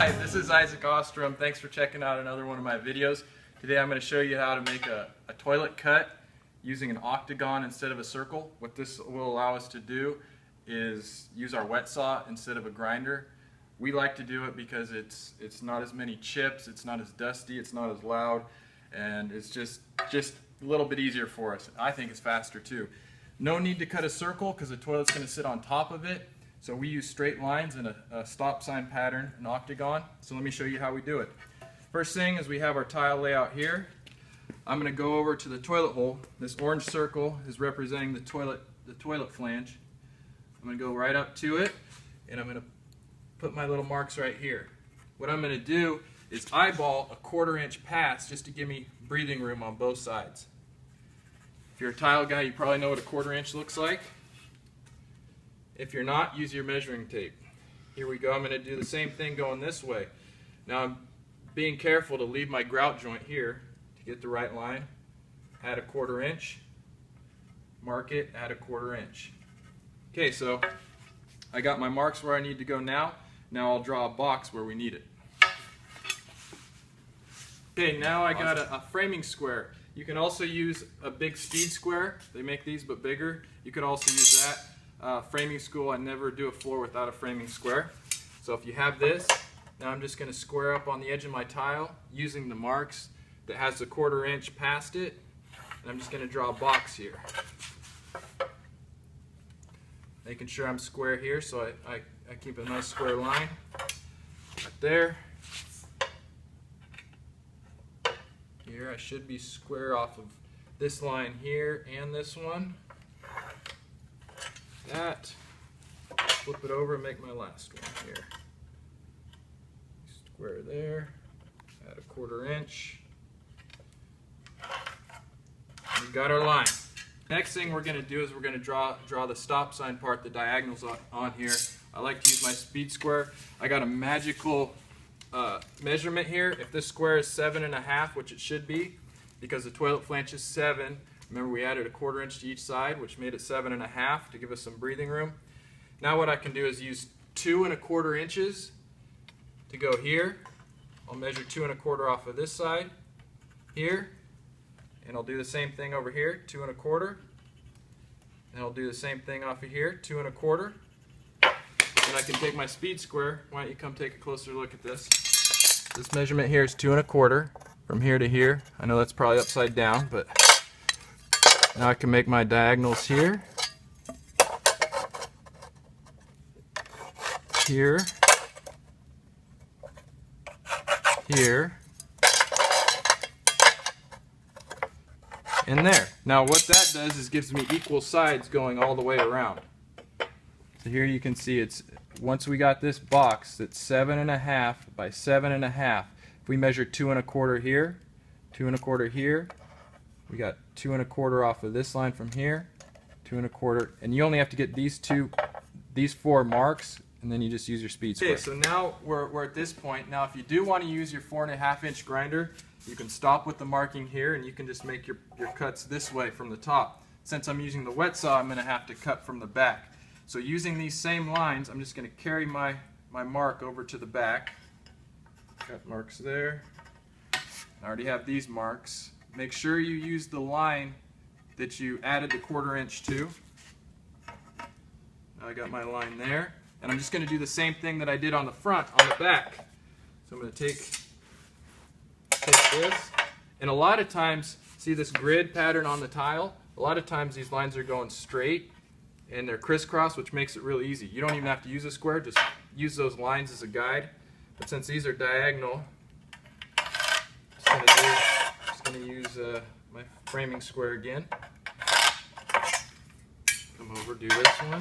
Hi, this is Ostrom. Thanks for checking out another one of my videos. Today I'm going to show you how to make a toilet cut using an octagon instead of a circle. What this will allow us to do is use our wet saw instead of a grinder. We like to do it because it's not as many chips, it's not as dusty, it's not as loud, and it's just a little bit easier for us. I think it's faster too. No need to cut a circle because the toilet's going to sit on top of it. So we use straight lines and a stop sign pattern, an octagon. So let me show you how we do it. First thing is we have our tile layout here. I'm going to go over to the toilet hole. This orange circle is representing the toilet flange. I'm going to go right up to it, and I'm going to put my little marks right here. What I'm going to do is eyeball a 1/4 inch pass just to give me breathing room on both sides. If you're a tile guy, you probably know what a 1/4 inch looks like. If you're not, use your measuring tape. Here we go. I'm going to do the same thing going this way. Now I'm being careful to leave my grout joint here to get the right line. Add a 1/4 inch. Mark it, add a 1/4 inch. Okay, so I got my marks where I need to go now. Now I'll draw a box where we need it. Okay, now I got a framing square. You can also use a big speed square. They make these but bigger. You could also use that. Framing school, I never do a floor without a framing square. So if you have this, now I'm just going to square up on the edge of my tile using the marks that has the 1/4 inch past it, and I'm just going to draw a box here. Making sure I'm square here, so I keep a nice square line right there. Here I should be square off of this line here and this one. That, flip it over and make my last one here. Square there, add a 1/4 inch. We've got our line. Next thing we're going to do is we're going to draw the stop sign part, the diagonals on here. I like to use my speed square. I got a magical measurement here. If this square is 7.5, which it should be, because the toilet flange is 7. Remember, we added a 1/4 inch to each side, which made it 7.5 to give us some breathing room. Now what I can do is use 2¼ inches to go here. I'll measure 2¼ off of this side here, and I'll do the same thing over here, 2¼ and I'll do the same thing off of here, 2¼ and I can take my speed square. Why don't you come take a closer look at this. This measurement here is 2¼ from here to here. I know that's probably upside down, but now I can make my diagonals here, here, here, and there. Now what that does is gives me equal sides going all the way around. So here you can see it's, once we got this box that's 7.5 by 7.5, if we measure 2¼ here, 2¼ here, we got 2¼ off of this line from here, 2¼ and you only have to get these 4 marks, and then you just use your speed square. Okay, so now we're at this point. Now if you do want to use your 4.5 inch grinder, you can stop with the marking here and you can just make your cuts this way from the top. Since I'm using the wet saw, I'm going to have to cut from the back. So using these same lines, I'm just going to carry my mark over to the back. Got marks there. I already have these marks. Make sure you use the line that you added the 1/4 inch to. Now I got my line there. And I'm just going to do the same thing that I did on the front, on the back. So I'm going to take this. And a lot of times, see this grid pattern on the tile? A lot of times these lines are going straight and they're crisscross, which makes it real easy. You don't even have to use a square, just use those lines as a guide. But since these are diagonal, I'm just going to use my framing square again. Come over, do this one.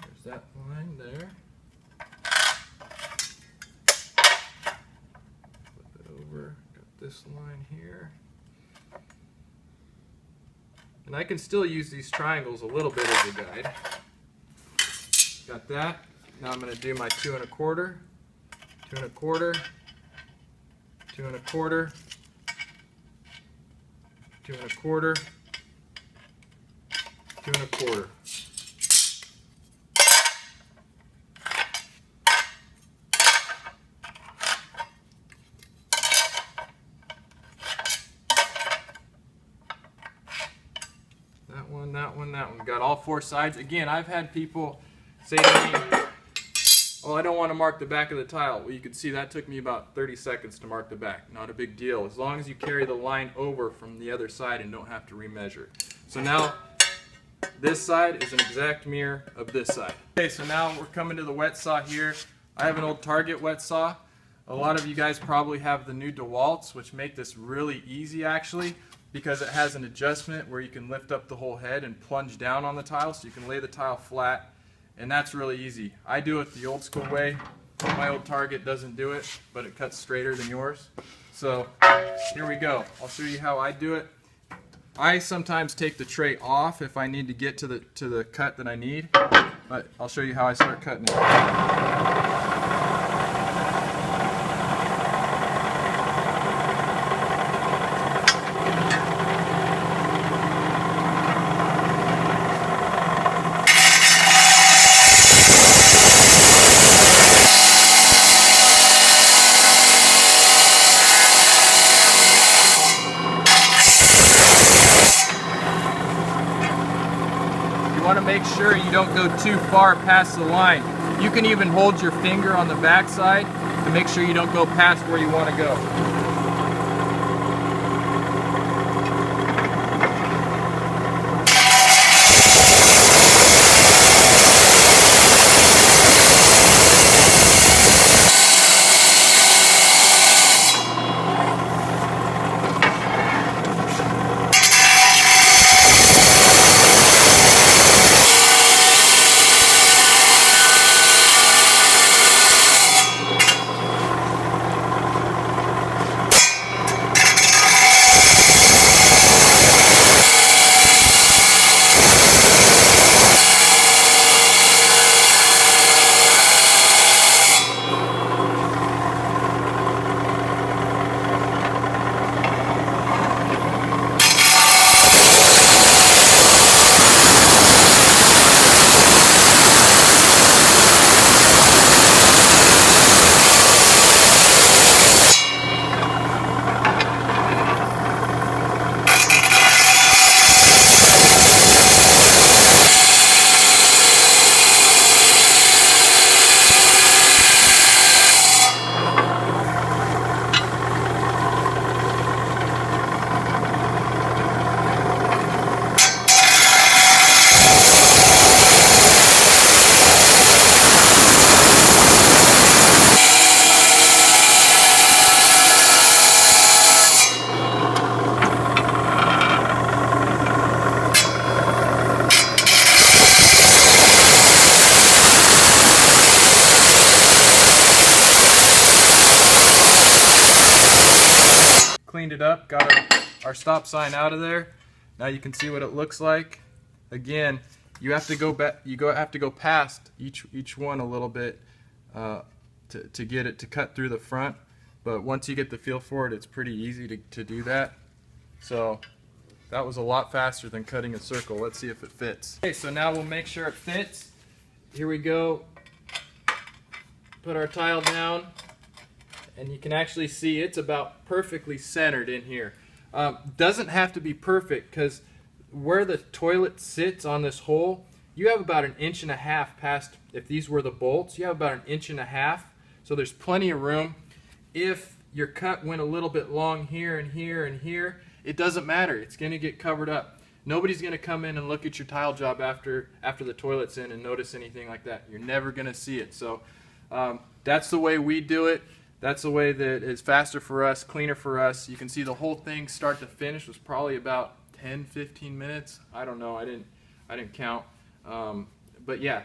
There's that line there. Flip it over. Got this line here. And I can still use these triangles a little bit as a guide. Got that. Now I'm going to do my 2¼ 2¼ 2¼ 2¼ 2¼ one, that one, that one. We've got all 4 sides. Again, I've had people say to me, oh, I don't want to mark the back of the tile. Well, you can see that took me about 30 seconds to mark the back. Not a big deal, as long as you carry the line over from the other side and don't have to remeasure. So now, this side is an exact mirror of this side. Okay, so now we're coming to the wet saw here. I have an old Target wet saw. A lot of you guys probably have the new DeWalt's, which make this really easy actually, because it has an adjustment where you can lift up the whole head and plunge down on the tile, so you can lay the tile flat, and that's really easy. I do it the old school way. My old Target doesn't do it, but it cuts straighter than yours. So here we go. I'll show you how I do it. I sometimes take the tray off if I need to get to the cut that I need, but I'll show you how I start cutting it. You want to make sure you don't go too far past the line. You can even hold your finger on the back side to make sure you don't go past where you want to go. Cleaned it up, got our stop sign out of there. Now you can see what it looks like. Again, you have to go back. Have to go past each one a little bit to get it to cut through the front. But once you get the feel for it, it's pretty easy to do that. So that was a lot faster than cutting a circle. Let's see if it fits. Okay, so now we'll make sure it fits. Here we go. Put our tile down. And you can actually see it's about perfectly centered in here. Doesn't have to be perfect, because where the toilet sits on this hole, you have about 1.5 inches past, if these were the bolts, you have about 1.5 inches. So there's plenty of room. If your cut went a little bit long here and here and here, it doesn't matter. It's going to get covered up. Nobody's going to come in and look at your tile job after the toilet's in and notice anything like that. You're never going to see it. So that's the way we do it. That's the way that is faster for us, cleaner for us. You can see the whole thing start to finish was probably about 10-15 minutes. I don't know. I didn't count. But yeah,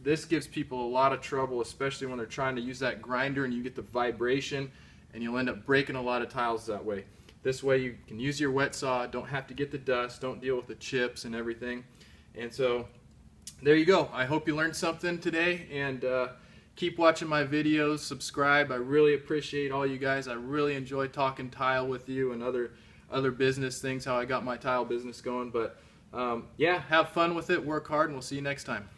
this gives people a lot of trouble, especially when they're trying to use that grinder and you get the vibration, and you'll end up breaking a lot of tiles that way. This way you can use your wet saw, don't have to get the dust, don't deal with the chips and everything. And so there you go. I hope you learned something today, and keep watching my videos, subscribe. I really appreciate all you guys. I really enjoy talking tile with you and other business things, how I got my tile business going. But yeah, have fun with it, work hard, and we'll see you next time.